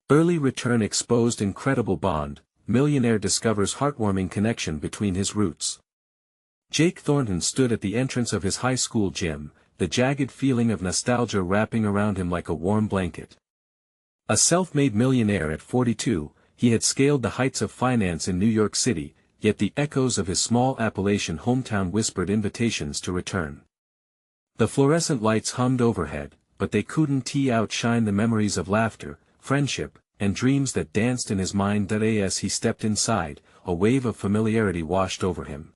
Early return exposed incredible bond, Millionaire discovers heartwarming connection between his roots. Jake Thornton stood at the entrance of his high school gym, the jagged feeling of nostalgia wrapping around him like a warm blanket. A self-made millionaire at 42, he had scaled the heights of finance in New York City, yet the echoes of his small Appalachian hometown whispered invitations to return. The fluorescent lights hummed overhead, but they couldn't outshine the memories of laughter, friendship, and dreams that danced in his mind. As he stepped inside, a wave of familiarity washed over him.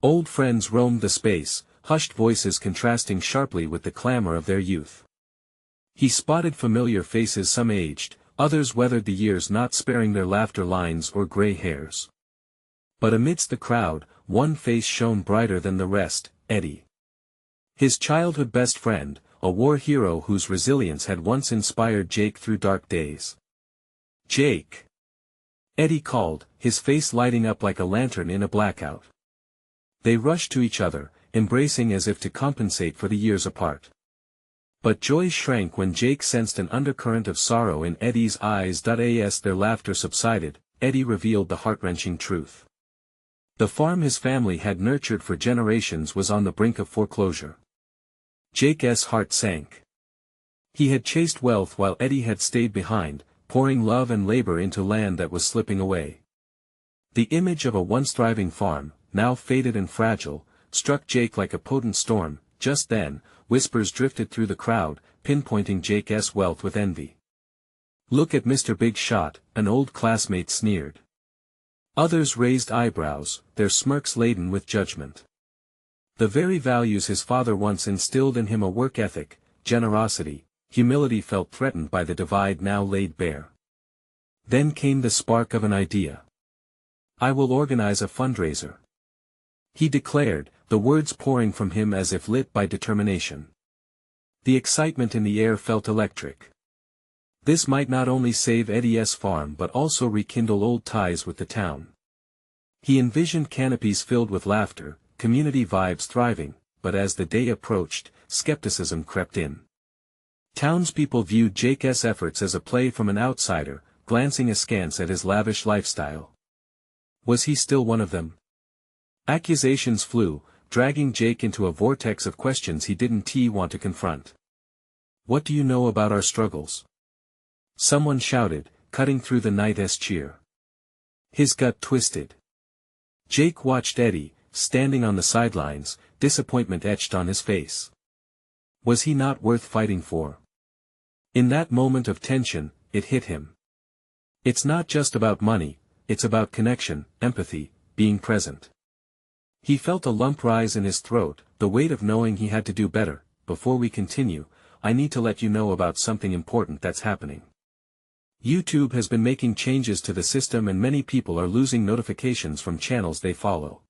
Old friends roamed the space, hushed voices contrasting sharply with the clamor of their youth. He spotted familiar faces, some aged, others weathered the years, not sparing their laughter lines or gray hairs. But amidst the crowd, one face shone brighter than the rest, Eddie. His childhood best friend, a war hero whose resilience had once inspired Jake through dark days. "Jake!" Eddie called, his face lighting up like a lantern in a blackout. They rushed to each other, embracing as if to compensate for the years apart. But joy shrank when Jake sensed an undercurrent of sorrow in Eddie's eyes. As their laughter subsided, Eddie revealed the heart-wrenching truth. The farm his family had nurtured for generations was on the brink of foreclosure. Jake's heart sank. He had chased wealth while Eddie had stayed behind, pouring love and labor into land that was slipping away. The image of a once thriving farm, now faded and fragile, struck Jake like a potent storm. Just then, whispers drifted through the crowd, pinpointing Jake's wealth with envy. "Look at Mr. Big Shot," an old classmate sneered. Others raised eyebrows, their smirks laden with judgment. The very values his father once instilled in him, a work ethic, generosity, humility, felt threatened by the divide now laid bare. Then came the spark of an idea. "I will organize a fundraiser," he declared, the words pouring from him as if lit by determination. The excitement in the air felt electric. This might not only save Eddie's farm but also rekindle old ties with the town. He envisioned canopies filled with laughter, community vibes thriving, but as the day approached, skepticism crept in. Townspeople viewed Jake's efforts as a play from an outsider, glancing askance at his lavish lifestyle. Was he still one of them? Accusations flew, dragging Jake into a vortex of questions he didn't want to confront. "What do you know about our struggles?" someone shouted, cutting through the night's cheer. His gut twisted. Jake watched Eddie, standing on the sidelines, disappointment etched on his face. Was he not worth fighting for? In that moment of tension, it hit him. It's not just about money, it's about connection, empathy, being present. He felt a lump rise in his throat, the weight of knowing he had to do better. "Before we continue, I need to let you know about something important that's happening. YouTube has been making changes to the system and many people are losing notifications from channels they follow.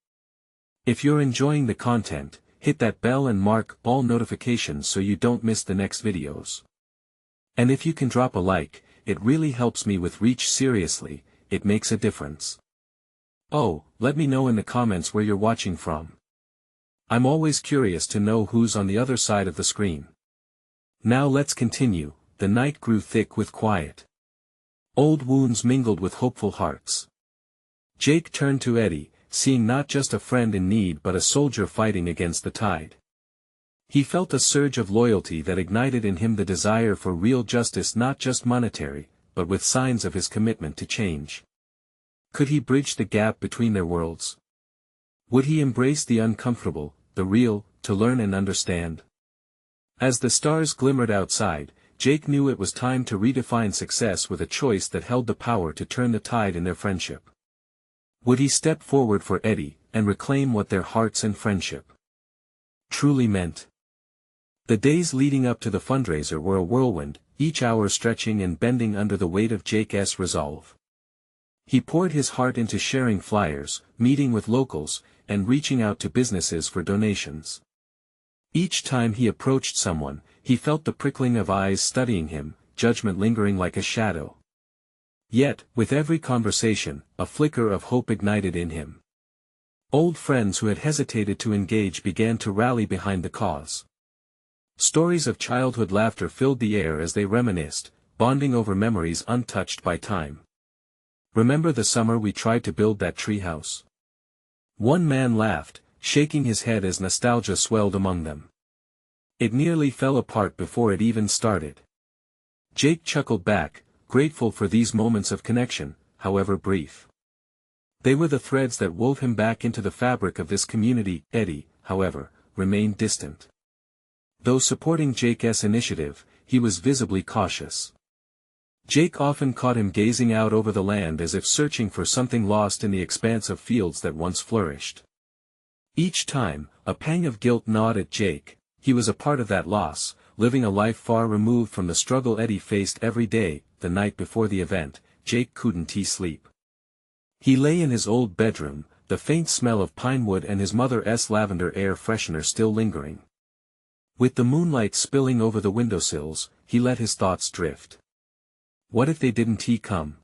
If you're enjoying the content, hit that bell and mark all notifications so you don't miss the next videos. And if you can drop a like, it really helps me with reach. Seriously, it makes a difference. Oh, let me know in the comments where you're watching from. I'm always curious to know who's on the other side of the screen. Now let's continue. The night grew thick with quiet. Old wounds mingled with hopeful hearts. Jake turned to Eddie, seeing not just a friend in need but a soldier fighting against the tide. He felt a surge of loyalty that ignited in him the desire for real justice, not just monetary, but with signs of his commitment to change. Could he bridge the gap between their worlds? Would he embrace the uncomfortable, the real, to learn and understand? As the stars glimmered outside, Jake knew it was time to redefine success with a choice that held the power to turn the tide in their friendship. Would he step forward for Eddie, and reclaim what their hearts and friendship truly meant? The days leading up to the fundraiser were a whirlwind, each hour stretching and bending under the weight of Jake's resolve. He poured his heart into sharing flyers, meeting with locals, and reaching out to businesses for donations. Each time he approached someone, he felt the prickling of eyes studying him, judgment lingering like a shadow. Yet, with every conversation, a flicker of hope ignited in him. Old friends who had hesitated to engage began to rally behind the cause. Stories of childhood laughter filled the air as they reminisced, bonding over memories untouched by time. Remember the summer we tried to build that tree house? One man laughed, shaking his head as nostalgia swelled among them. It nearly fell apart before it even started. Jake chuckled back, grateful for these moments of connection, however brief. They were the threads that wove him back into the fabric of this community. Eddie, however, remained distant. Though supporting Jake's initiative, he was visibly cautious. Jake often caught him gazing out over the land as if searching for something lost in the expanse of fields that once flourished. Each time, a pang of guilt gnawed at Jake. He was a part of that loss, living a life far removed from the struggle Eddie faced every day. The night before the event, Jake couldn't sleep. He lay in his old bedroom, the faint smell of pine wood and his mother's lavender air freshener still lingering. With the moonlight spilling over the windowsills, he let his thoughts drift. What if they didn't come?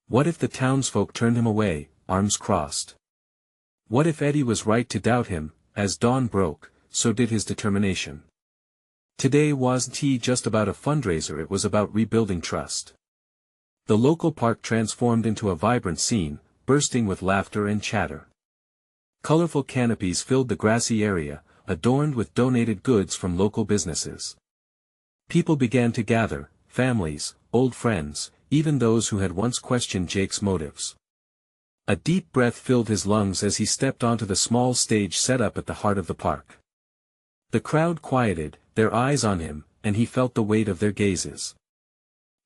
What if the townsfolk turned him away, arms crossed? What if Eddie was right to doubt him? As dawn broke, so did his determination. Today wasn't just about a fundraiser, it was about rebuilding trust. The local park transformed into a vibrant scene, bursting with laughter and chatter. Colorful canopies filled the grassy area, adorned with donated goods from local businesses. People began to gather, families, old friends, even those who had once questioned Jake's motives. A deep breath filled his lungs as he stepped onto the small stage set up at the heart of the park. The crowd quieted, their eyes on him, and he felt the weight of their gazes.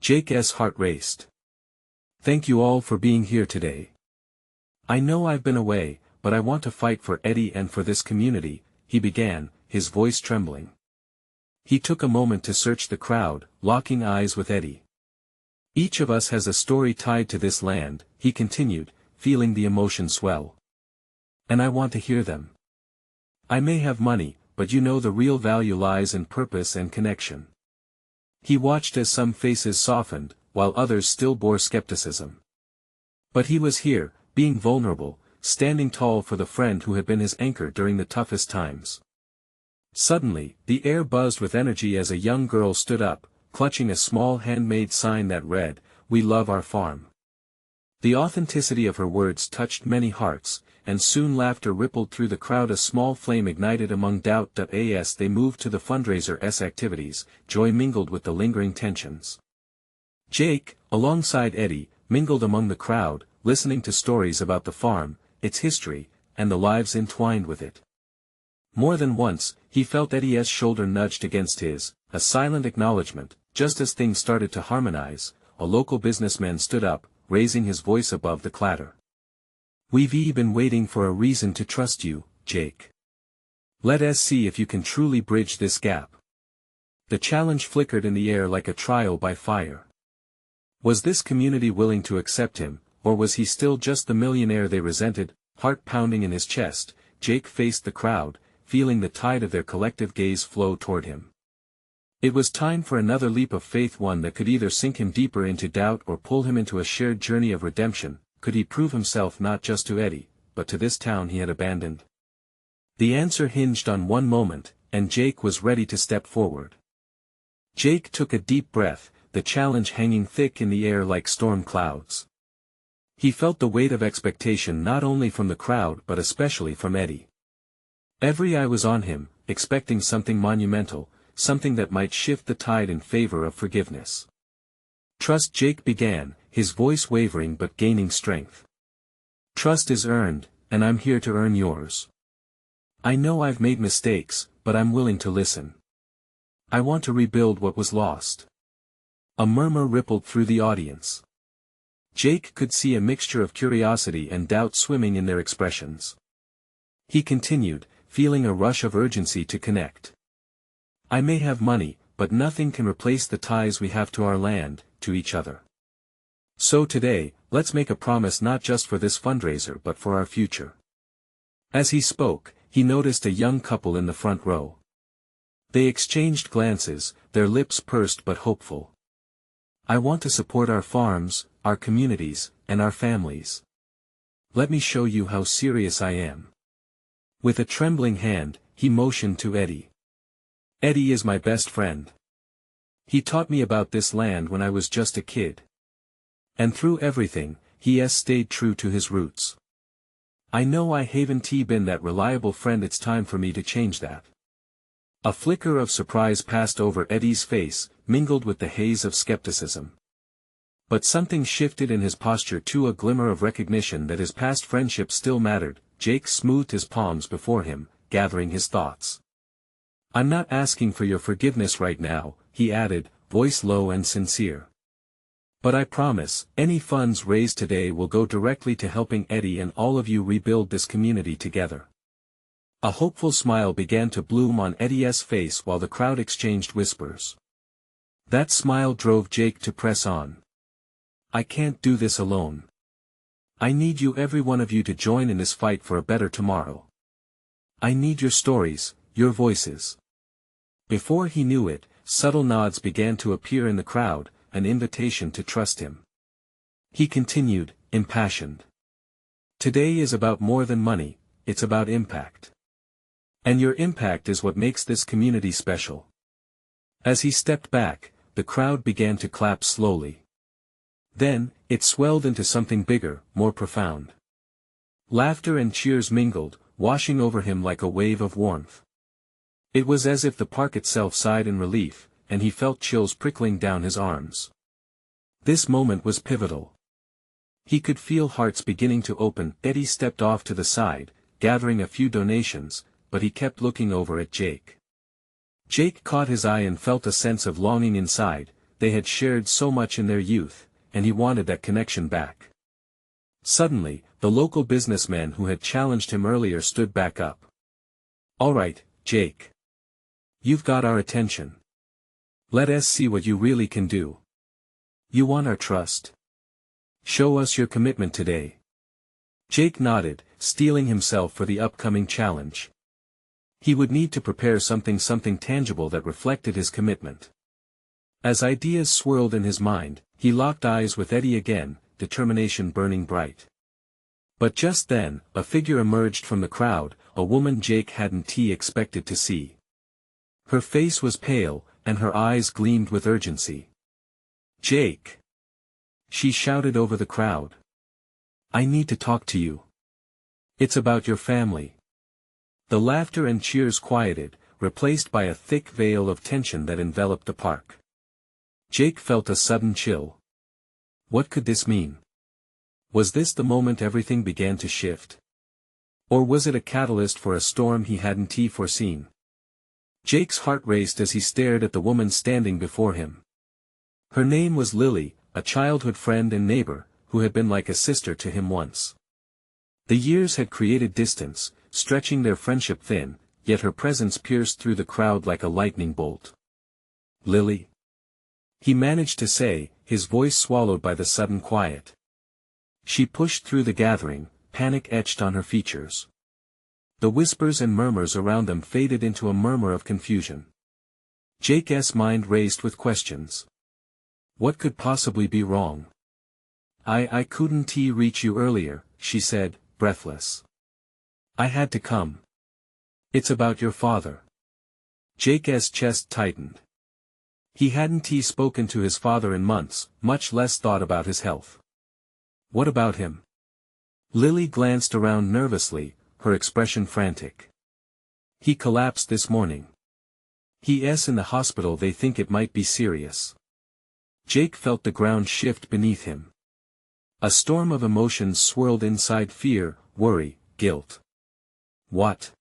Jake's heart raced. Thank you all for being here today. I know I've been away, but I want to fight for Eddie and for this community, he began, his voice trembling. He took a moment to search the crowd, locking eyes with Eddie. Each of us has a story tied to this land, he continued, feeling the emotion swell. And I want to hear them. I may have money, but you know the real value lies in purpose and connection. He watched as some faces softened, while others still bore skepticism. But he was here, being vulnerable, standing tall for the friend who had been his anchor during the toughest times. Suddenly, the air buzzed with energy as a young girl stood up, clutching a small handmade sign that read, "We love our farm." The authenticity of her words touched many hearts, and soon laughter rippled through the crowd. A small flame ignited among doubt. As they moved to the fundraiser's activities, joy mingled with the lingering tensions. Jake, alongside Eddie, mingled among the crowd, listening to stories about the farm, its history, and the lives entwined with it. More than once, he felt Eddie's shoulder nudged against his, a silent acknowledgement. Just as things started to harmonize, a local businessman stood up, raising his voice above the clatter. "We've been waiting for a reason to trust you, Jake. Let us see if you can truly bridge this gap." The challenge flickered in the air like a trial by fire. Was this community willing to accept him, or was he still just the millionaire they resented? Heart pounding in his chest, Jake faced the crowd, feeling the tide of their collective gaze flow toward him. It was time for another leap of faith, one that could either sink him deeper into doubt or pull him into a shared journey of redemption. Could he prove himself not just to Eddie, but to this town he had abandoned? The answer hinged on one moment, and Jake was ready to step forward. Jake took a deep breath, the challenge hanging thick in the air like storm clouds. He felt the weight of expectation not only from the crowd but especially from Eddie. Every eye was on him, expecting something monumental, something that might shift the tide in favor of forgiveness. "Trust," Jake began, his voice wavering but gaining strength. "Trust is earned, and I'm here to earn yours. I know I've made mistakes, but I'm willing to listen. I want to rebuild what was lost." A murmur rippled through the audience. Jake could see a mixture of curiosity and doubt swimming in their expressions. He continued, feeling a rush of urgency to connect. "I may have money, but nothing can replace the ties we have to our land, to each other. So today, let's make a promise not just for this fundraiser but for our future." As he spoke, he noticed a young couple in the front row. They exchanged glances, their lips pursed but hopeful. "I want to support our farms, our communities, and our families. Let me show you how serious I am." With a trembling hand, he motioned to Eddie. "Eddie is my best friend. He taught me about this land when I was just a kid. And through everything, he has stayed true to his roots. I know I haven't been that reliable friend. It's time for me to change that. A flicker of surprise passed over Eddie's face, mingled with the haze of skepticism. But something shifted in his posture too, a glimmer of recognition that his past friendship still mattered. Jake smoothed his palms before him, gathering his thoughts. I'm not asking for your forgiveness right now, he added, voice low and sincere. But I promise, any funds raised today will go directly to helping Eddie and all of you rebuild this community together. A hopeful smile began to bloom on Eddie's face while the crowd exchanged whispers. That smile drove Jake to press on. I can't do this alone. I need you, every one of you, to join in this fight for a better tomorrow. I need your stories, your voices. Before he knew it, subtle nods began to appear in the crowd, an invitation to trust him. He continued, impassioned. Today is about more than money, it's about impact. And your impact is what makes this community special. As he stepped back, the crowd began to clap slowly. Then, it swelled into something bigger, more profound. Laughter and cheers mingled, washing over him like a wave of warmth. It was as if the park itself sighed in relief, and he felt chills prickling down his arms. This moment was pivotal. He could feel hearts beginning to open. Eddie stepped off to the side, gathering a few donations, but he kept looking over at Jake. Jake caught his eye and felt a sense of longing inside. They had shared so much in their youth, and he wanted that connection back. Suddenly, the local businessman who had challenged him earlier stood back up. All right, Jake. You've got our attention. Let us see what you really can do. You want our trust? Show us your commitment today. Jake nodded, steeling himself for the upcoming challenge. He would need to prepare something tangible that reflected his commitment. As ideas swirled in his mind, he locked eyes with Eddie again, determination burning bright. But just then, a figure emerged from the crowd, a woman Jake hadn't expected to see. Her face was pale, and her eyes gleamed with urgency. Jake! She shouted over the crowd. I need to talk to you. It's about your family. The laughter and cheers quieted, replaced by a thick veil of tension that enveloped the park. Jake felt a sudden chill. What could this mean? Was this the moment everything began to shift? Or was it a catalyst for a storm he hadn't foreseen? Jake's heart raced as he stared at the woman standing before him. Her name was Lily, a childhood friend and neighbor, who had been like a sister to him once. The years had created distance, stretching their friendship thin, yet her presence pierced through the crowd like a lightning bolt. Lily? He managed to say, his voice swallowed by the sudden quiet. She pushed through the gathering, panic etched on her features. The whispers and murmurs around them faded into a murmur of confusion. Jake's mind raced with questions. What could possibly be wrong? I couldn't reach you earlier, she said, breathless. I had to come. It's about your father. Jake's chest tightened. He hadn't spoken to his father in months, much less thought about his health. What about him? Lily glanced around nervously, her expression frantic. He collapsed this morning. He's in the hospital. They think it might be serious. Jake felt the ground shift beneath him. A storm of emotions swirled inside: fear, worry, guilt. What?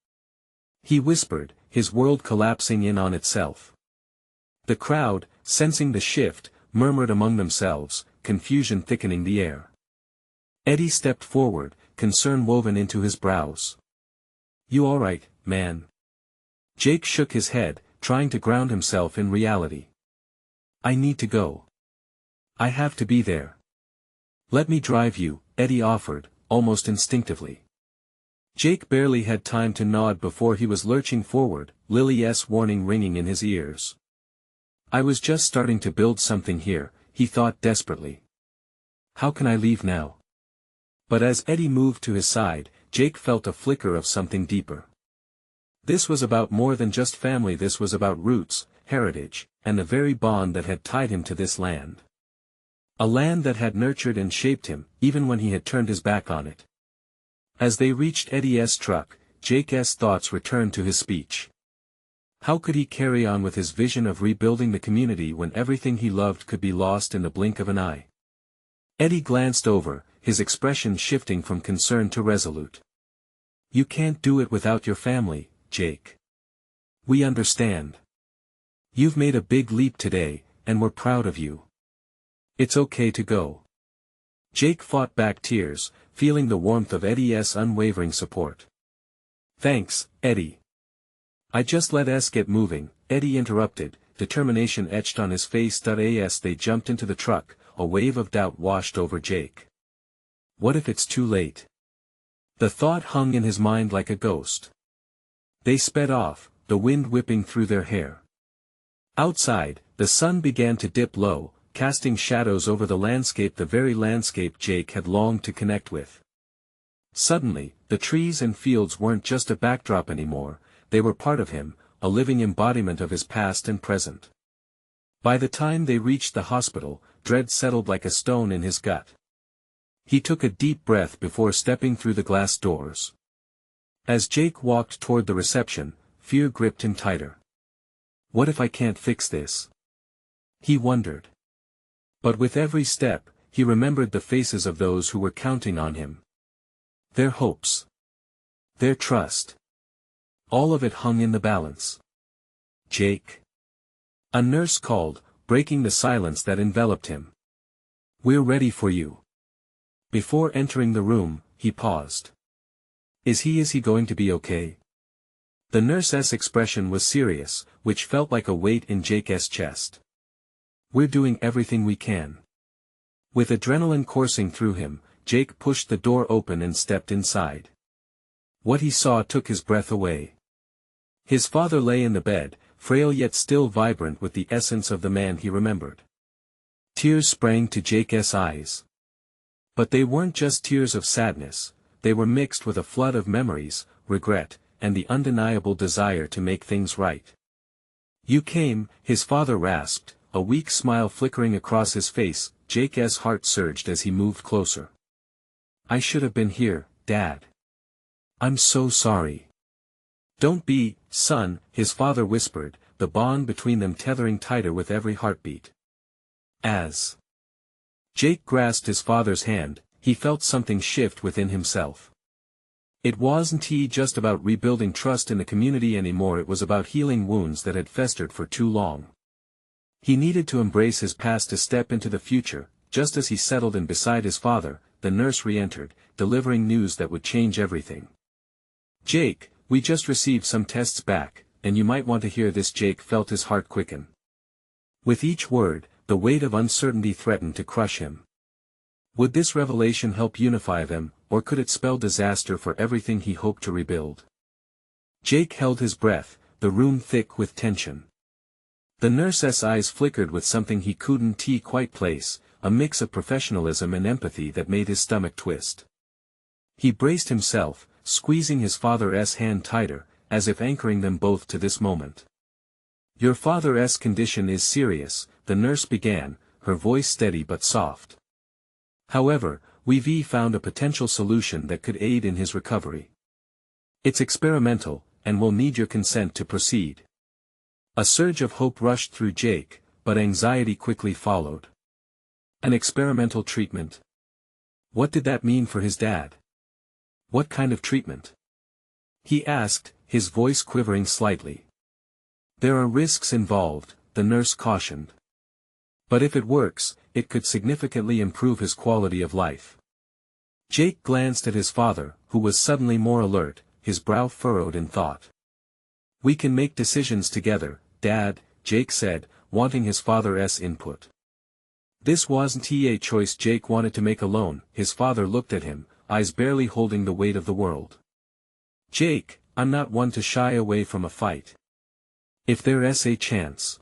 He whispered, his world collapsing in on itself. The crowd, sensing the shift, murmured among themselves, confusion thickening the air. Eddie stepped forward, concern woven into his brows. You all right, man? Jake shook his head, trying to ground himself in reality. I need to go. I have to be there. Let me drive you, Eddie offered, almost instinctively. Jake barely had time to nod before he was lurching forward, Lily's warning ringing in his ears. I was just starting to build something here, he thought desperately. How can I leave now? But as Eddie moved to his side, Jake felt a flicker of something deeper. This was about more than just family. This was about roots, heritage, and the very bond that had tied him to this land. A land that had nurtured and shaped him, even when he had turned his back on it. As they reached Eddie's truck, Jake's thoughts returned to his speech. How could he carry on with his vision of rebuilding the community when everything he loved could be lost in the blink of an eye? Eddie glanced over, his expression shifting from concern to resolute. "You can't do it without your family, Jake. We understand. You've made a big leap today, and we're proud of you. It's okay to go." Jake fought back tears, feeling the warmth of Eddie's unwavering support. "Thanks, Eddie. I just let us get moving," Eddie interrupted, determination etched on his face. As they jumped into the truck, a wave of doubt washed over Jake. What if it's too late? The thought hung in his mind like a ghost. They sped off, the wind whipping through their hair. Outside, the sun began to dip low, casting shadows over the landscape, the very landscape Jake had longed to connect with. Suddenly, the trees and fields weren't just a backdrop anymore, they were part of him, a living embodiment of his past and present. By the time they reached the hospital, dread settled like a stone in his gut. He took a deep breath before stepping through the glass doors. As Jake walked toward the reception, fear gripped him tighter. What if I can't fix this? He wondered. But with every step, he remembered the faces of those who were counting on him. Their hopes. Their trust. All of it hung in the balance. "Jake." A nurse called, breaking the silence that enveloped him. "We're ready for you." Before entering the room, he paused. Is he going to be okay?" The nurse's expression was serious, which felt like a weight in Jake's chest. "We're doing everything we can." With adrenaline coursing through him, Jake pushed the door open and stepped inside. What he saw took his breath away. His father lay in the bed, frail yet still vibrant with the essence of the man he remembered. Tears sprang to Jake's eyes. But they weren't just tears of sadness, they were mixed with a flood of memories, regret, and the undeniable desire to make things right. "You came," his father rasped, a weak smile flickering across his face. Jake's heart surged as he moved closer. "I should have been here, Dad. I'm so sorry." "Don't be, son," his father whispered, the bond between them tethering tighter with every heartbeat. As Jake grasped his father's hand, he felt something shift within himself. It wasn't just about rebuilding trust in the community anymore, it was about healing wounds that had festered for too long. He needed to embrace his past to step into the future. Just as he settled in beside his father, the nurse re-entered, delivering news that would change everything. "Jake, we just received some tests back, and you might want to hear this." Jake felt his heart quicken. With each word, the weight of uncertainty threatened to crush him. Would this revelation help unify them, or could it spell disaster for everything he hoped to rebuild? Jake held his breath, the room thick with tension. The nurse's eyes flickered with something he couldn't quite place, a mix of professionalism and empathy that made his stomach twist. He braced himself, squeezing his father's hand tighter, as if anchoring them both to this moment. "Your father's condition is serious," the nurse began, her voice steady but soft. "However, we've found a potential solution that could aid in his recovery. It's experimental, and we'll need your consent to proceed." A surge of hope rushed through Jake, but anxiety quickly followed. An experimental treatment? What did that mean for his dad? What kind of treatment? He asked, his voice quivering slightly. "There are risks involved," the nurse cautioned. "But if it works, it could significantly improve his quality of life." Jake glanced at his father, who was suddenly more alert, his brow furrowed in thought. "We can make decisions together, Dad," Jake said, wanting his father's input. This wasn't a choice Jake wanted to make alone. His father looked at him, eyes barely holding the weight of the world. "Jake, I'm not one to shy away from a fight. If there's a chance."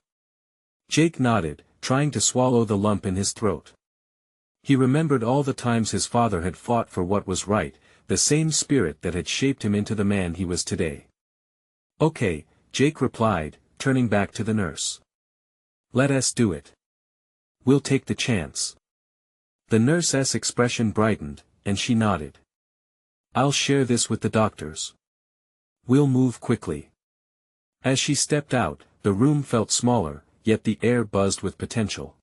Jake nodded, trying to swallow the lump in his throat. He remembered all the times his father had fought for what was right, the same spirit that had shaped him into the man he was today. "Okay," Jake replied, turning back to the nurse. "Let us do it. We'll take the chance." The nurse's expression brightened, and she nodded. "I'll share this with the doctors. We'll move quickly." As she stepped out, the room felt smaller, yet the air buzzed with potential.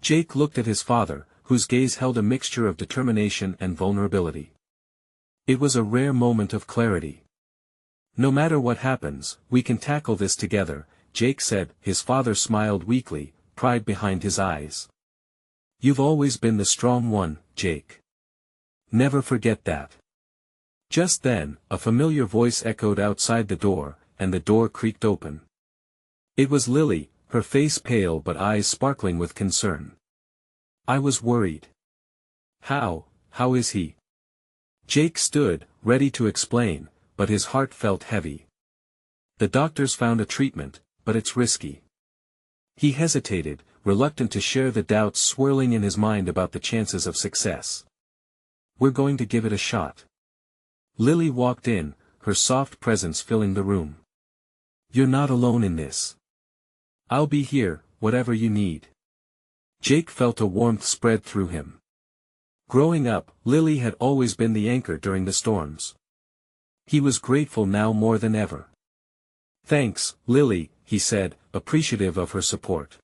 Jake looked at his father, whose gaze held a mixture of determination and vulnerability. It was a rare moment of clarity. "No matter what happens, we can tackle this together," Jake said. His father smiled weakly, pride behind his eyes. "You've always been the strong one, Jake. Never forget that." Just then, a familiar voice echoed outside the door, and the door creaked open. It was Lily, her face pale but eyes sparkling with concern. "I was worried." How is he?" Jake stood, ready to explain, but his heart felt heavy. "The doctors found a treatment, but it's risky." He hesitated, reluctant to share the doubts swirling in his mind about the chances of success. "We're going to give it a shot." Lily walked in, her soft presence filling the room. "You're not alone in this. I'll be here, whatever you need." Jake felt a warmth spread through him. Growing up, Lily had always been the anchor during the storms. He was grateful now more than ever. "Thanks, Lily," he said, appreciative of her support.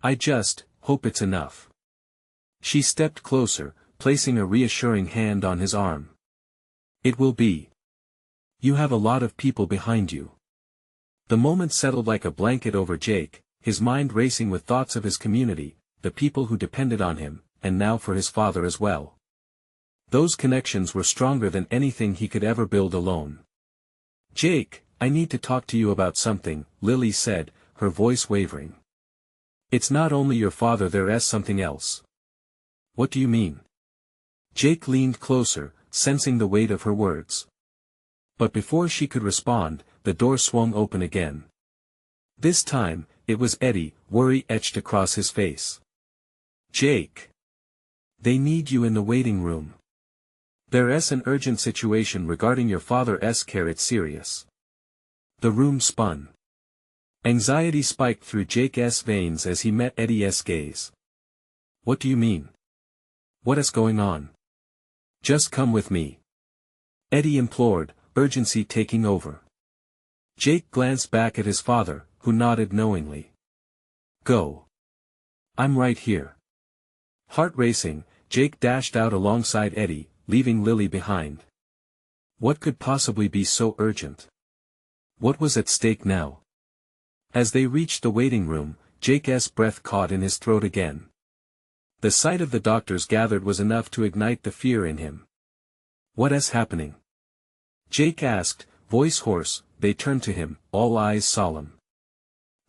"I just hope it's enough." She stepped closer, placing a reassuring hand on his arm. "It will be. You have a lot of people behind you." The moment settled like a blanket over Jake, his mind racing with thoughts of his community, the people who depended on him, and now for his father as well. Those connections were stronger than anything he could ever build alone. "Jake, I need to talk to you about something," Lily said, her voice wavering. "It's not only your father, there's something else." "What do you mean?" Jake leaned closer, sensing the weight of her words. But before she could respond, the door swung open again. This time, it was Eddie, worry etched across his face. "Jake. They need you in the waiting room. There's an urgent situation regarding your father's care. It's serious." The room spun. Anxiety spiked through Jake's veins as he met Eddie's gaze. "What do you mean? What is going on?" "Just come with me," Eddie implored, urgency taking over. Jake glanced back at his father, who nodded knowingly. "Go. I'm right here." Heart racing, Jake dashed out alongside Eddie, leaving Lily behind. What could possibly be so urgent? What was at stake now? As they reached the waiting room, Jake's breath caught in his throat again. The sight of the doctors gathered was enough to ignite the fear in him. "What is happening?" Jake asked, voice hoarse. They turned to him, all eyes solemn.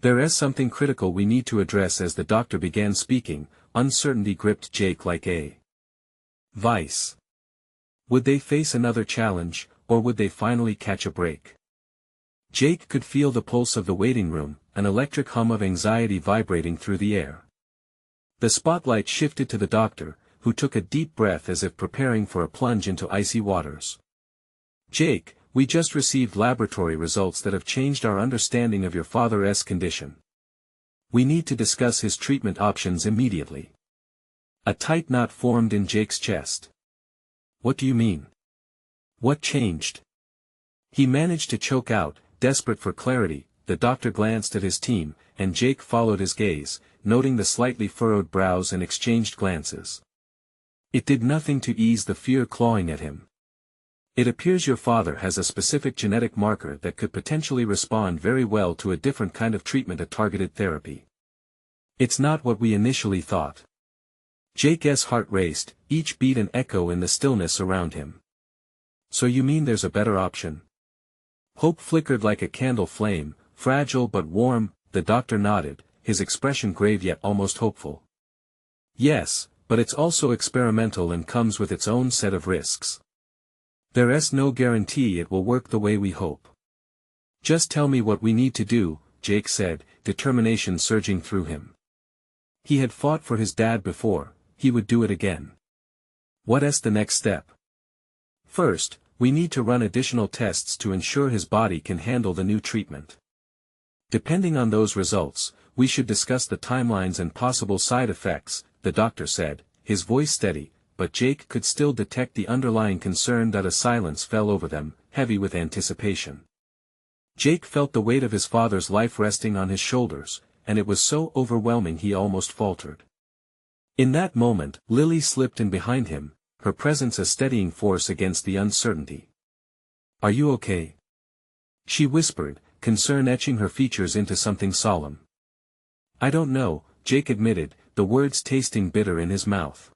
"There is something critical we need to address." As the doctor began speaking, uncertainty gripped Jake like a vice. Would they face another challenge, or would they finally catch a break? Jake could feel the pulse of the waiting room, an electric hum of anxiety vibrating through the air. The spotlight shifted to the doctor, who took a deep breath as if preparing for a plunge into icy waters. "Jake, we just received laboratory results that have changed our understanding of your father's condition. We need to discuss his treatment options immediately." A tight knot formed in Jake's chest. "What do you mean? What changed?" He managed to choke out, desperate for clarity. The doctor glanced at his team, and Jake followed his gaze, noting the slightly furrowed brows and exchanged glances. It did nothing to ease the fear clawing at him. "It appears your father has a specific genetic marker that could potentially respond very well to a different kind of treatment, a targeted therapy. It's not what we initially thought." Jake's heart raced, each beat an echo in the stillness around him. "So you mean there's a better option?" Hope flickered like a candle flame, fragile but warm. The doctor nodded, his expression grave yet almost hopeful. "Yes, but it's also experimental and comes with its own set of risks. There's no guarantee it will work the way we hope." "Just tell me what we need to do," Jake said, determination surging through him. He had fought for his dad before, he would do it again. "What's the next step?" "First, we need to run additional tests to ensure his body can handle the new treatment." Depending on those results, we should discuss the timelines and possible side effects, the doctor said, his voice steady, but Jake could still detect the underlying concern. A silence fell over them, heavy with anticipation. Jake felt the weight of his father's life resting on his shoulders, and it was so overwhelming he almost faltered. In that moment, Lily slipped in behind him, her presence a steadying force against the uncertainty. "Are you okay?" she whispered, concern etching her features into something solemn. "I don't know," Jake admitted, the words tasting bitter in his mouth.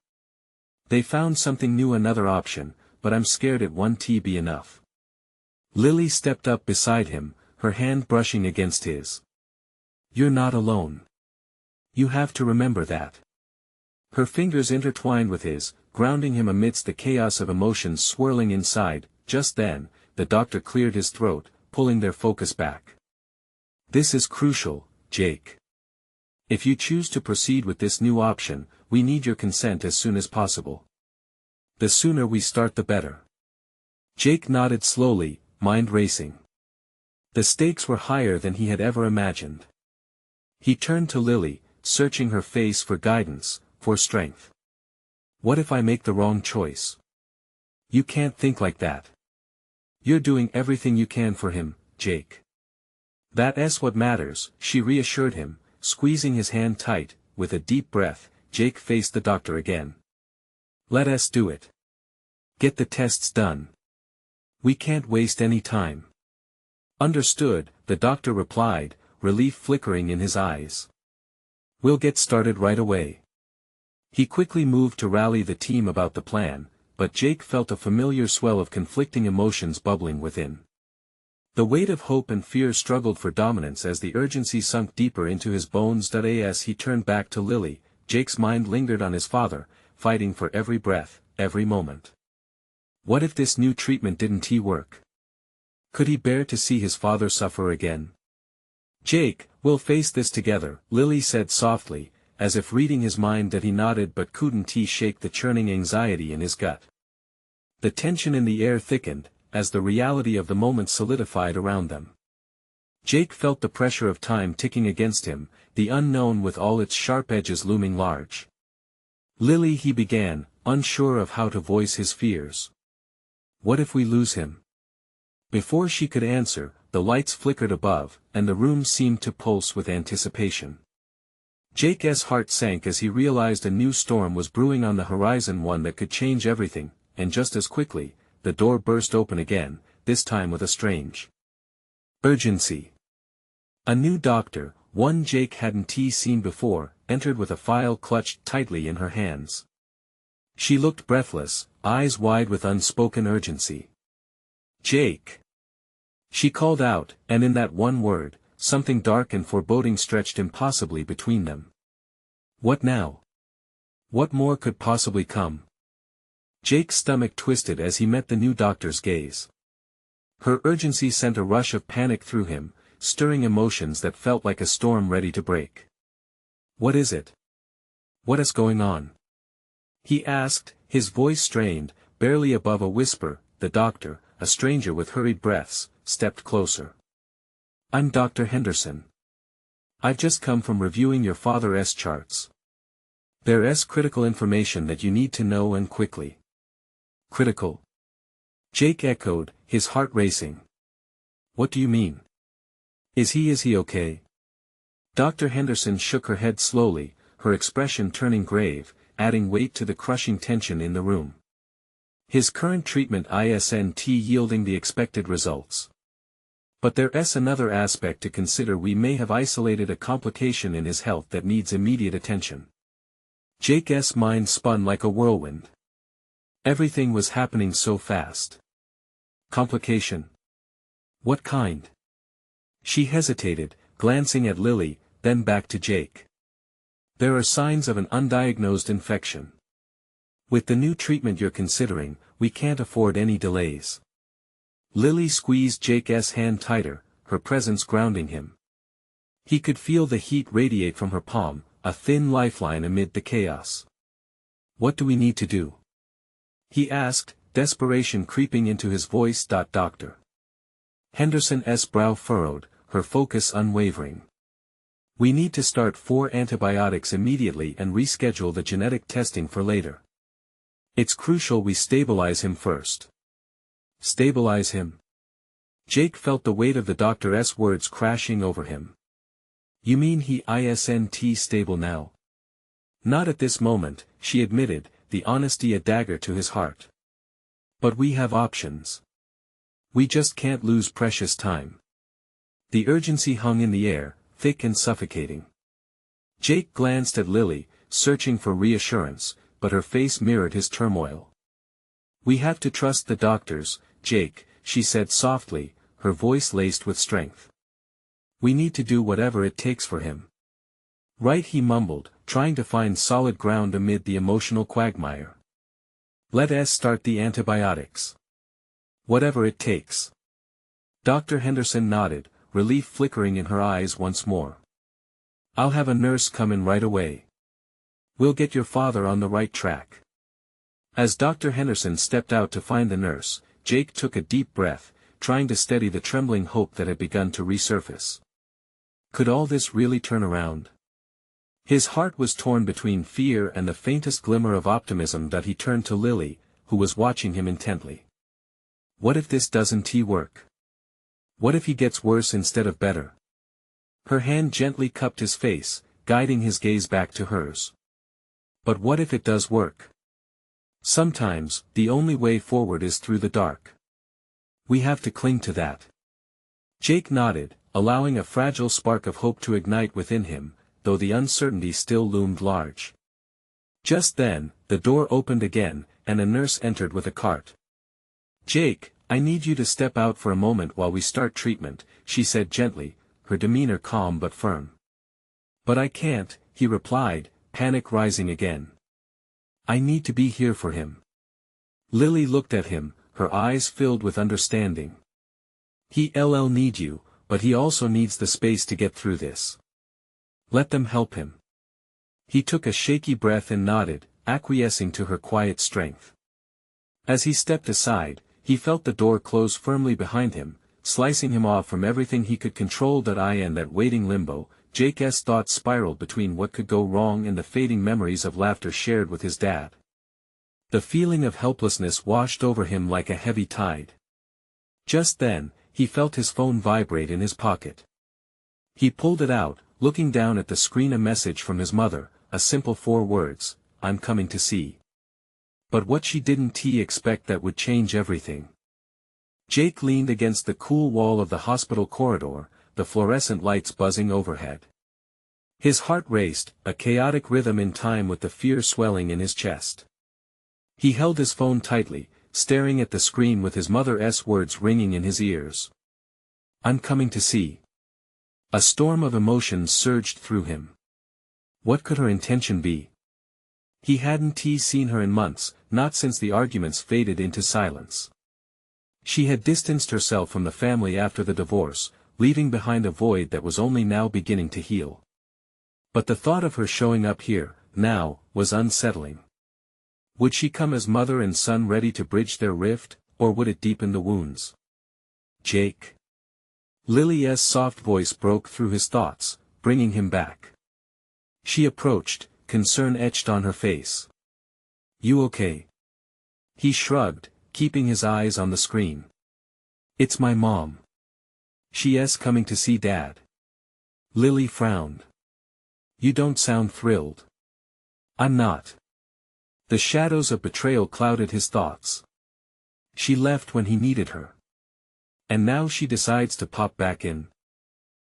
"They found something new, another option, but I'm scared it won't be enough." Lily stepped up beside him, her hand brushing against his. "You're not alone. You have to remember that." Her fingers intertwined with his, grounding him amidst the chaos of emotions swirling inside. Just then, the doctor cleared his throat, pulling their focus back. "This is crucial, Jake. If you choose to proceed with this new option, we need your consent as soon as possible. The sooner we start the better." Jake nodded slowly, mind racing. The stakes were higher than he had ever imagined. He turned to Lily, searching her face for guidance, for strength. "What if I make the wrong choice?" "You can't think like that. You're doing everything you can for him, Jake. That's what matters," she reassured him, squeezing his hand tight. With a deep breath, Jake faced the doctor again. "Let us do it. Get the tests done. We can't waste any time." "Understood," the doctor replied, relief flickering in his eyes. "We'll get started right away." He quickly moved to rally the team about the plan, but Jake felt a familiar swell of conflicting emotions bubbling within. The weight of hope and fear struggled for dominance as the urgency sunk deeper into his bones. As he turned back to Lily, Jake's mind lingered on his father, fighting for every breath, every moment. What if this new treatment didn't work? Could he bear to see his father suffer again? "Jake, we'll face this together," Lily said softly, as if reading his mind. He nodded but couldn't shake the churning anxiety in his gut. The tension in the air thickened, as the reality of the moment solidified around them. Jake felt the pressure of time ticking against him, the unknown with all its sharp edges looming large. "Lily," he began, unsure of how to voice his fears. "What if we lose him?" Before she could answer, the lights flickered above, and the room seemed to pulse with anticipation. Jake's heart sank as he realized a new storm was brewing on the horizon, one that could change everything, and just as quickly, the door burst open again, this time with a strange urgency. A new doctor, one Jake hadn't seen before, entered with a file clutched tightly in her hands. She looked breathless, eyes wide with unspoken urgency. "Jake!" she called out, and in that one word, something dark and foreboding stretched impossibly between them. What now? What more could possibly come? Jake's stomach twisted as he met the new doctor's gaze. Her urgency sent a rush of panic through him, stirring emotions that felt like a storm ready to break. "What is it? What is going on?" he asked, his voice strained, barely above a whisper. The doctor, a stranger with hurried breaths, stepped closer. "I'm Dr. Henderson. I've just come from reviewing your father's charts. There's critical information that you need to know, and quickly." "Critical?" Jake echoed, his heart racing. "What do you mean? Is he okay?" Dr. Henderson shook her head slowly, her expression turning grave, adding weight to the crushing tension in the room. "His current treatment isn't yielding the expected results. But there's another aspect to consider. We may have isolated a complication in his health that needs immediate attention." Jake's mind spun like a whirlwind. Everything was happening so fast. Complication? What kind? She hesitated, glancing at Lily, then back to Jake. "There are signs of an undiagnosed infection. With the new treatment you're considering, we can't afford any delays." Lily squeezed Jake's hand tighter, her presence grounding him. He could feel the heat radiate from her palm, a thin lifeline amid the chaos. "What do we need to do?" he asked, desperation creeping into his voice. Doctor Henderson's brow furrowed, her focus unwavering. We need to start 4 antibiotics immediately and reschedule the genetic testing for later. It's crucial we stabilize him first. Stabilize him? Jake felt the weight of the doctor's words crashing over him. You mean he isn't stable now? Not at this moment, she admitted, the honesty a dagger to his heart. But we have options. We just can't lose precious time. The urgency hung in the air, thick and suffocating. Jake glanced at Lily, searching for reassurance, but her face mirrored his turmoil. We have to trust the doctors, Jake, she said softly, her voice laced with strength. We need to do whatever it takes for him. Right, he mumbled, trying to find solid ground amid the emotional quagmire. Let us start the antibiotics. Whatever it takes. Dr. Henderson nodded, relief flickering in her eyes once more. I'll have a nurse come in right away. We'll get your father on the right track. As Dr. Henderson stepped out to find the nurse, Jake took a deep breath, trying to steady the trembling hope that had begun to resurface. Could all this really turn around? His heart was torn between fear and the faintest glimmer of optimism that he turned to Lily, who was watching him intently. What if this doesn't work? What if he gets worse instead of better? Her hand gently cupped his face, guiding his gaze back to hers. But what if it does work? Sometimes, the only way forward is through the dark. We have to cling to that. Jake nodded, allowing a fragile spark of hope to ignite within him, though the uncertainty still loomed large. Just then, the door opened again, and a nurse entered with a cart. Jake, I need you to step out for a moment while we start treatment, she said gently, her demeanor calm but firm. But I can't, he replied, panic rising again. I need to be here for him. Lily looked at him, her eyes filled with understanding. He'll need you, but he also needs the space to get through this. Let them help him. He took a shaky breath and nodded, acquiescing to her quiet strength. As he stepped aside, he felt the door close firmly behind him, slicing him off from everything he could control. In that waiting limbo, Jake's thoughts spiraled between what could go wrong and the fading memories of laughter shared with his dad. The feeling of helplessness washed over him like a heavy tide. Just then, he felt his phone vibrate in his pocket. He pulled it out, looking down at the screen. A message from his mother, a simple 4 words, I'm coming to see. But what she didn't expect that would change everything. Jake leaned against the cool wall of the hospital corridor, the fluorescent lights buzzing overhead. His heart raced, a chaotic rhythm in time with the fear swelling in his chest. He held his phone tightly, staring at the screen with his mother's words ringing in his ears. I'm coming to see. A storm of emotions surged through him. What could her intention be? He hadn't seen her in months, not since the arguments faded into silence. She had distanced herself from the family after the divorce, leaving behind a void that was only now beginning to heal. But the thought of her showing up here, now, was unsettling. Would she come as mother and son ready to bridge their rift, or would it deepen the wounds? Jake. Lily's soft voice broke through his thoughts, bringing him back. She approached, concern etched on her face. You okay? He shrugged, keeping his eyes on the screen. It's my mom. She's coming to see Dad. Lily frowned. You don't sound thrilled. I'm not. The shadows of betrayal clouded his thoughts. She left when he needed her. And now she decides to pop back in.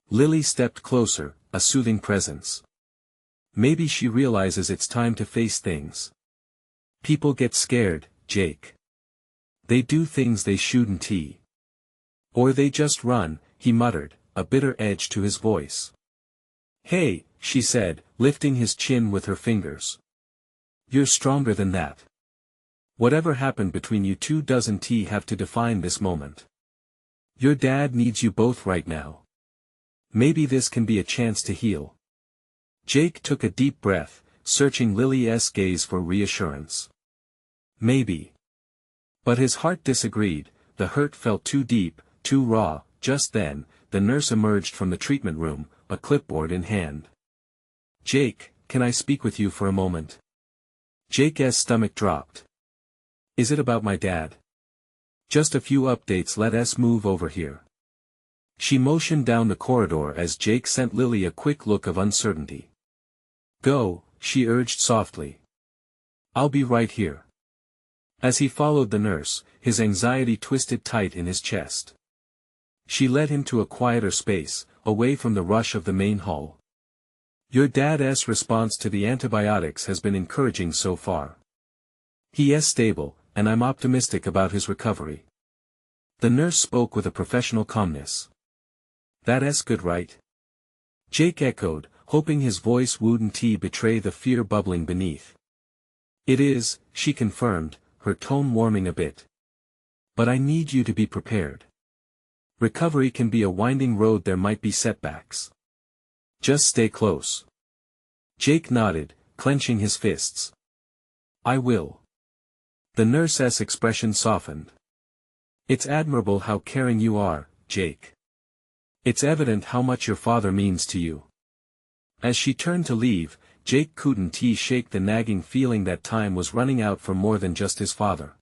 Lily stepped closer, a soothing presence. Maybe she realizes it's time to face things. People get scared, Jake. They do things they shouldn't. Or they just run, he muttered, a bitter edge to his voice. Hey, she said, lifting his chin with her fingers. You're stronger than that. Whatever happened between you two doesn't have to define this moment. Your dad needs you both right now. Maybe this can be a chance to heal. Jake took a deep breath, searching Lily's gaze for reassurance. Maybe. But his heart disagreed, the hurt felt too deep, too raw. Just then, the nurse emerged from the treatment room, a clipboard in hand. "Jake, can I speak with you for a moment?" Jake's stomach dropped. "Is it about my dad?" "Just a few updates, let us move over here." She motioned down the corridor as Jake sent Lily a quick look of uncertainty. "Go," she urged softly. "I'll be right here." As he followed the nurse, his anxiety twisted tight in his chest. She led him to a quieter space, away from the rush of the main hall. "Your dad's response to the antibiotics has been encouraging so far. He is stable, and I'm optimistic about his recovery." The nurse spoke with a professional calmness. "That's good, right?" Jake echoed, hoping his voice wouldn't betray the fear bubbling beneath. "It is," she confirmed, her tone warming a bit. "But I need you to be prepared. Recovery can be a winding road, there might be setbacks. Just stay close." Jake nodded, clenching his fists. "I will." The nurse's expression softened. "It's admirable how caring you are, Jake. It's evident how much your father means to you." As she turned to leave, Jake couldn't shake the nagging feeling that time was running out for more than just his father.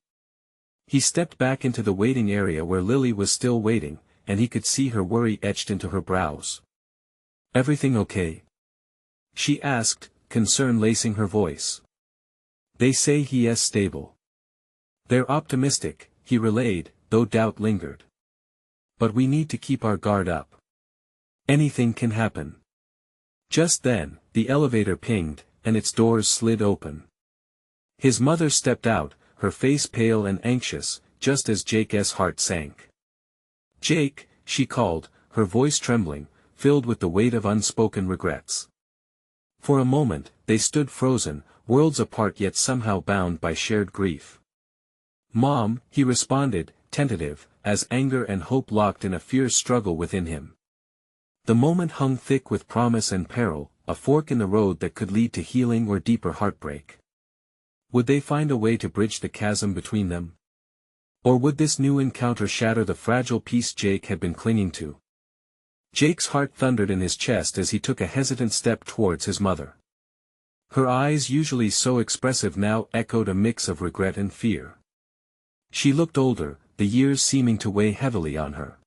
He stepped back into the waiting area where Lily was still waiting, and he could see her worry etched into her brows. "Everything okay?" she asked, concern lacing her voice. "They say he is stable. They're optimistic," he relayed, though doubt lingered. "But we need to keep our guard up. Anything can happen." Just then, the elevator pinged, and its doors slid open. His mother stepped out, her face pale and anxious, just as Jake's heart sank. "Jake," she called, her voice trembling, filled with the weight of unspoken regrets. For a moment, they stood frozen, worlds apart yet somehow bound by shared grief. "Mom," he responded, tentative, as anger and hope locked in a fierce struggle within him. The moment hung thick with promise and peril, a fork in the road that could lead to healing or deeper heartbreak. Would they find a way to bridge the chasm between them? Or would this new encounter shatter the fragile peace Jake had been clinging to? Jake's heart thundered in his chest as he took a hesitant step towards his mother. Her eyes, usually so expressive, now echoed a mix of regret and fear. She looked older, the years seeming to weigh heavily on her.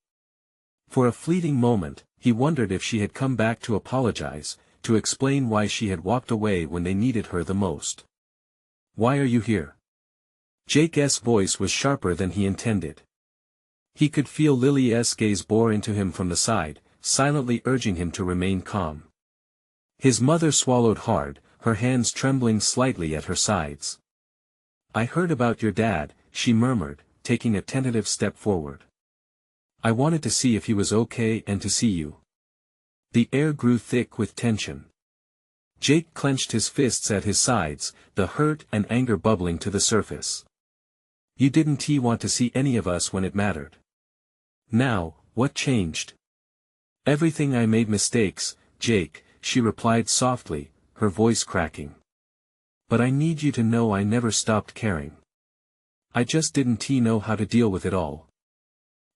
For a fleeting moment, he wondered if she had come back to apologize, to explain why she had walked away when they needed her the most. "Why are you here?" Jake's voice was sharper than he intended. He could feel Lily's gaze bore into him from the side, silently urging him to remain calm. His mother swallowed hard, her hands trembling slightly at her sides. "I heard about your dad," she murmured, taking a tentative step forward. "I wanted to see if he was okay and to see you." The air grew thick with tension. Jake clenched his fists at his sides, the hurt and anger bubbling to the surface. "You didn't want to see any of us when it mattered. Now, what changed?" "Everything. I made mistakes, Jake," she replied softly, her voice cracking. "But I need you to know I never stopped caring. I just didn't know how to deal with it all."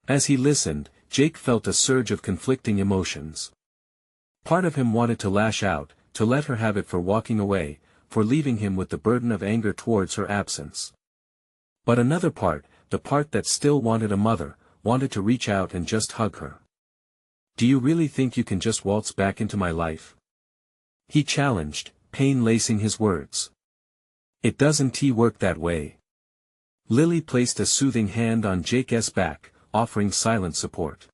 As he listened, Jake felt a surge of conflicting emotions. Part of him wanted to lash out, to let her have it for walking away, for leaving him with the burden of anger towards her absence. But another part, the part that still wanted a mother, wanted to reach out and just hug her. "Do you really think you can just waltz back into my life?" he challenged, pain lacing his words. "It doesn't work that way." Lily placed a soothing hand on Jake's back, offering silent support.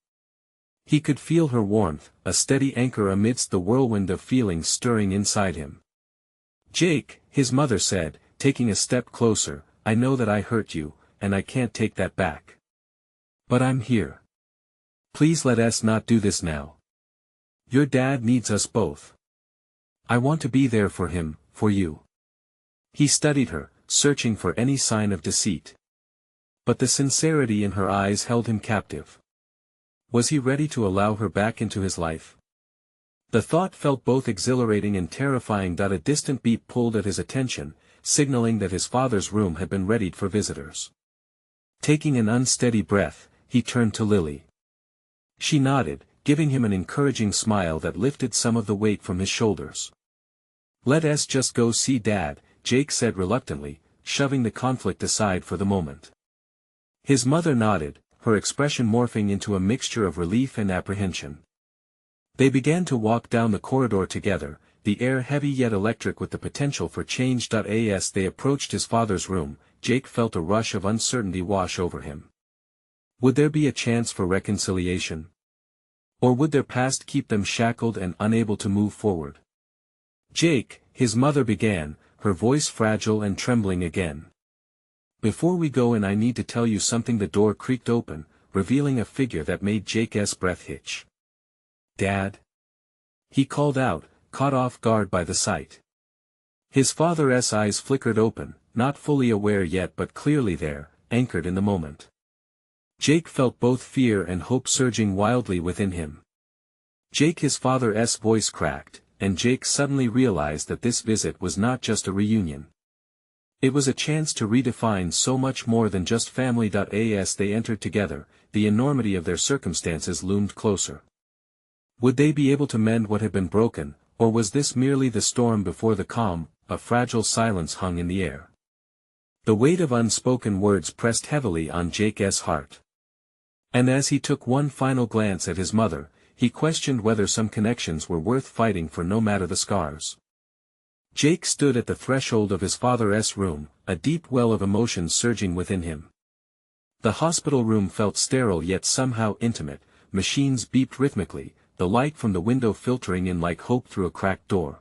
He could feel her warmth, a steady anchor amidst the whirlwind of feelings stirring inside him. "Jake," his mother said, taking a step closer, "I know that I hurt you, and I can't take that back. But I'm here. Please let us not do this now. Your dad needs us both. I want to be there for him, for you." He studied her, searching for any sign of deceit. But the sincerity in her eyes held him captive. Was he ready to allow her back into his life? The thought felt both exhilarating and terrifying. A distant beep pulled at his attention, signaling that his father's room had been readied for visitors. Taking an unsteady breath, he turned to Lily. She nodded, giving him an encouraging smile that lifted some of the weight from his shoulders. "Let us just go see Dad," Jake said reluctantly, shoving the conflict aside for the moment. His mother nodded, her expression morphing into a mixture of relief and apprehension. They began to walk down the corridor together, the air heavy yet electric with the potential for change. As they approached his father's room, Jake felt a rush of uncertainty wash over him. Would there be a chance for reconciliation? Or would their past keep them shackled and unable to move forward? "Jake," his mother began, her voice fragile and trembling again. "Before we go in, I need to tell you something." The door creaked open, revealing a figure that made Jake's breath hitch. "Dad?" he called out, caught off guard by the sight. His father's eyes flickered open, not fully aware yet but clearly there, anchored in the moment. Jake felt both fear and hope surging wildly within him. "Jake," his father's voice cracked, and Jake suddenly realized that this visit was not just a reunion. It was a chance to redefine so much more than just family. As they entered together, the enormity of their circumstances loomed closer. Would they be able to mend what had been broken, or was this merely the storm before the calm? A fragile silence hung in the air. The weight of unspoken words pressed heavily on Jake's heart. And as he took one final glance at his mother, he questioned whether some connections were worth fighting for no matter the scars. Jake stood at the threshold of his father's room, a deep well of emotions surging within him. The hospital room felt sterile yet somehow intimate, machines beeped rhythmically, the light from the window filtering in like hope through a cracked door.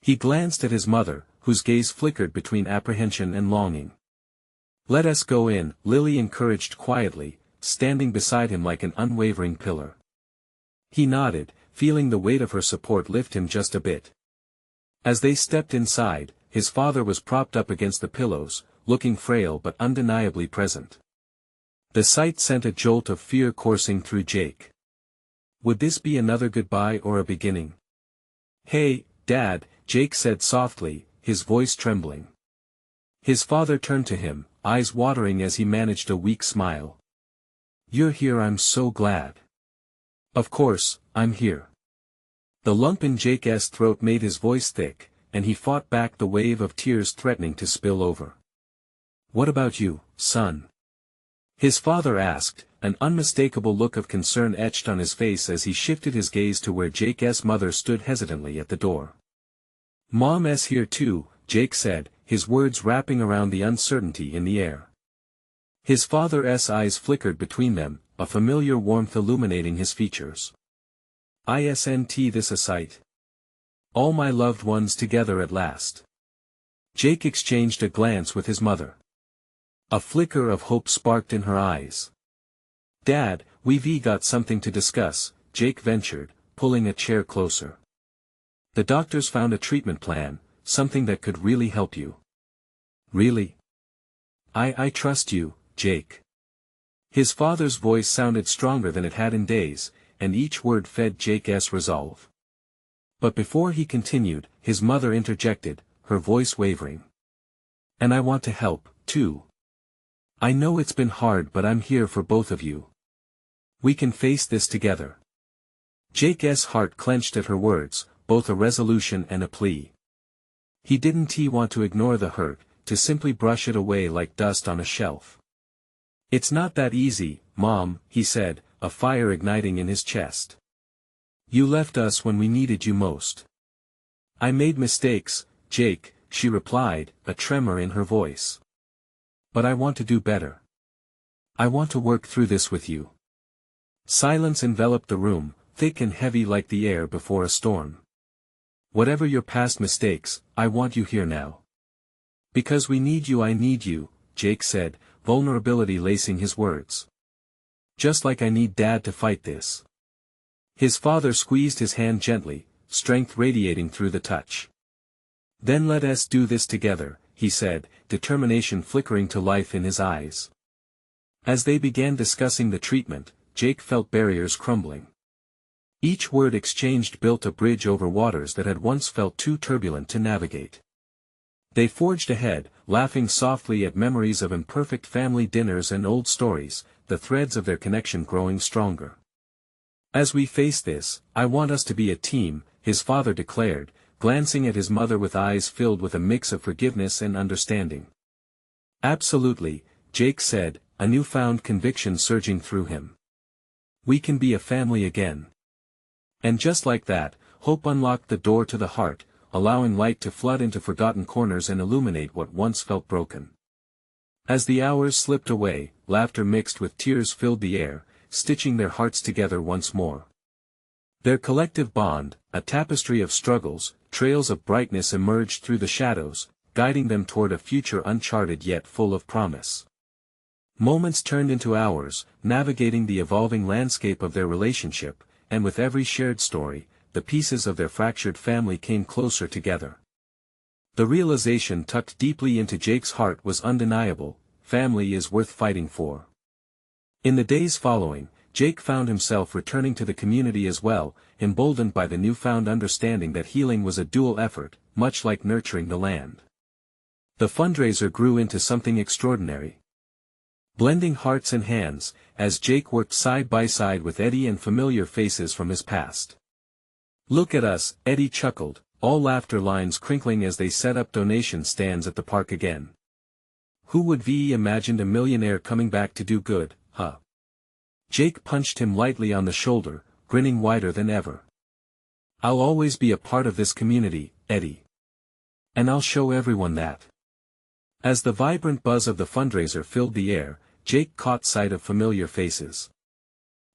He glanced at his mother, whose gaze flickered between apprehension and longing. "Let us go in," Lily encouraged quietly, standing beside him like an unwavering pillar. He nodded, feeling the weight of her support lift him just a bit. As they stepped inside, his father was propped up against the pillows, looking frail but undeniably present. The sight sent a jolt of fear coursing through Jake. Would this be another goodbye or a beginning? "Hey, Dad," Jake said softly, his voice trembling. His father turned to him, eyes watering as he managed a weak smile. "You're here, I'm so glad." "Of course, I'm here." The lump in Jake's throat made his voice thick, and he fought back the wave of tears threatening to spill over. "What about you, son?" his father asked, an unmistakable look of concern etched on his face as he shifted his gaze to where Jake's mother stood hesitantly at the door. "Mom's here too," Jake said, his words wrapping around the uncertainty in the air. His father's eyes flickered between them, a familiar warmth illuminating his features. "Isn't this a sight? All my loved ones together at last." Jake exchanged a glance with his mother. A flicker of hope sparked in her eyes. "Dad, we've got something to discuss," Jake ventured, pulling a chair closer. "The doctors found a treatment plan, something that could really help you." "Really?" I trust you, Jake." His father's voice sounded stronger than it had in days, and each word fed Jake's resolve. But before he continued, his mother interjected, her voice wavering. "And I want to help, too. I know it's been hard, but I'm here for both of you. We can face this together." Jake's heart clenched at her words, both a resolution and a plea. He didn't want to ignore the hurt, to simply brush it away like dust on a shelf. "It's not that easy, Mom," he said, a fire igniting in his chest. "You left us when we needed you most." "I made mistakes, Jake," she replied, a tremor in her voice. "But I want to do better. I want to work through this with you." Silence enveloped the room, thick and heavy like the air before a storm. "Whatever your past mistakes, I want you here now. Because we need you, I need you," Jake said, vulnerability lacing his words. "Just like I need Dad to fight this." His father squeezed his hand gently, strength radiating through the touch. "Then let us do this together," he said, determination flickering to life in his eyes. As they began discussing the treatment, Jake felt barriers crumbling. Each word exchanged built a bridge over waters that had once felt too turbulent to navigate. They forged ahead, laughing softly at memories of imperfect family dinners and old stories, the threads of their connection growing stronger. As we face this, I want us to be a team, his father declared, glancing at his mother with eyes filled with a mix of forgiveness and understanding. Absolutely, Jake said, a newfound conviction surging through him. We can be a family again. And just like that, hope unlocked the door to the heart, allowing light to flood into forgotten corners and illuminate what once felt broken. As the hours slipped away, laughter mixed with tears filled the air, stitching their hearts together once more. Their collective bond, a tapestry of struggles, trails of brightness emerged through the shadows, guiding them toward a future uncharted yet full of promise. Moments turned into hours, navigating the evolving landscape of their relationship, and with every shared story, the pieces of their fractured family came closer together. The realization tucked deeply into Jake's heart was undeniable: family is worth fighting for. In the days following, Jake found himself returning to the community as well, emboldened by the newfound understanding that healing was a dual effort, much like nurturing the land. The fundraiser grew into something extraordinary. Blending hearts and hands, as Jake worked side by side with Eddie and familiar faces from his past. "Look at us," Eddie chuckled, all laughter lines crinkling as they set up donation stands at the park again. "Who would have imagined a millionaire coming back to do good, huh?" Jake punched him lightly on the shoulder, grinning wider than ever. "I'll always be a part of this community, Eddie. And I'll show everyone that." As the vibrant buzz of the fundraiser filled the air, Jake caught sight of familiar faces.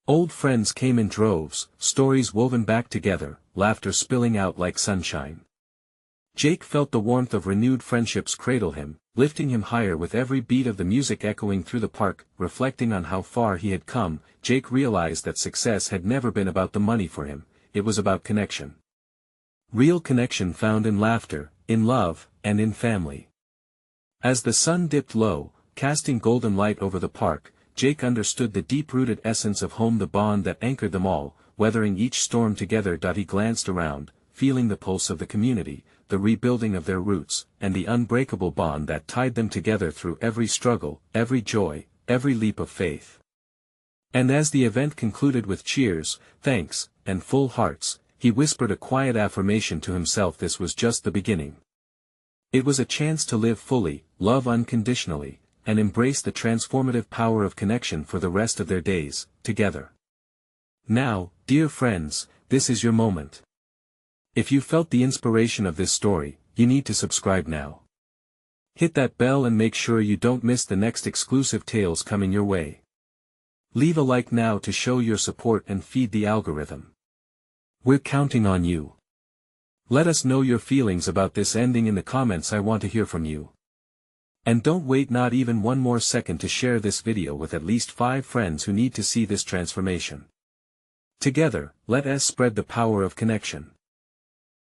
Old friends came in droves, stories woven back together, laughter spilling out like sunshine. Jake felt the warmth of renewed friendships cradle him, lifting him higher with every beat of the music echoing through the park. Reflecting on how far he had come, Jake realized that success had never been about the money for him, it was about connection. Real connection found in laughter, in love, and in family. As the sun dipped low, casting golden light over the park, Jake understood the deep-rooted essence of home, the bond that anchored them all, weathering each storm together. He glanced around, feeling the pulse of the community, the rebuilding of their roots, and the unbreakable bond that tied them together through every struggle, every joy, every leap of faith. And as the event concluded with cheers, thanks, and full hearts, he whispered a quiet affirmation to himself: this was just the beginning. It was a chance to live fully, love unconditionally, and embrace the transformative power of connection for the rest of their days, together. Now, dear friends, this is your moment. If you felt the inspiration of this story, you need to subscribe now. Hit that bell and make sure you don't miss the next exclusive tales coming your way. Leave a like now to show your support and feed the algorithm. We're counting on you. Let us know your feelings about this ending in the comments. I want to hear from you. And don't wait not even one more second to share this video with at least 5 friends who need to see this transformation. Together, let us spread the power of connection.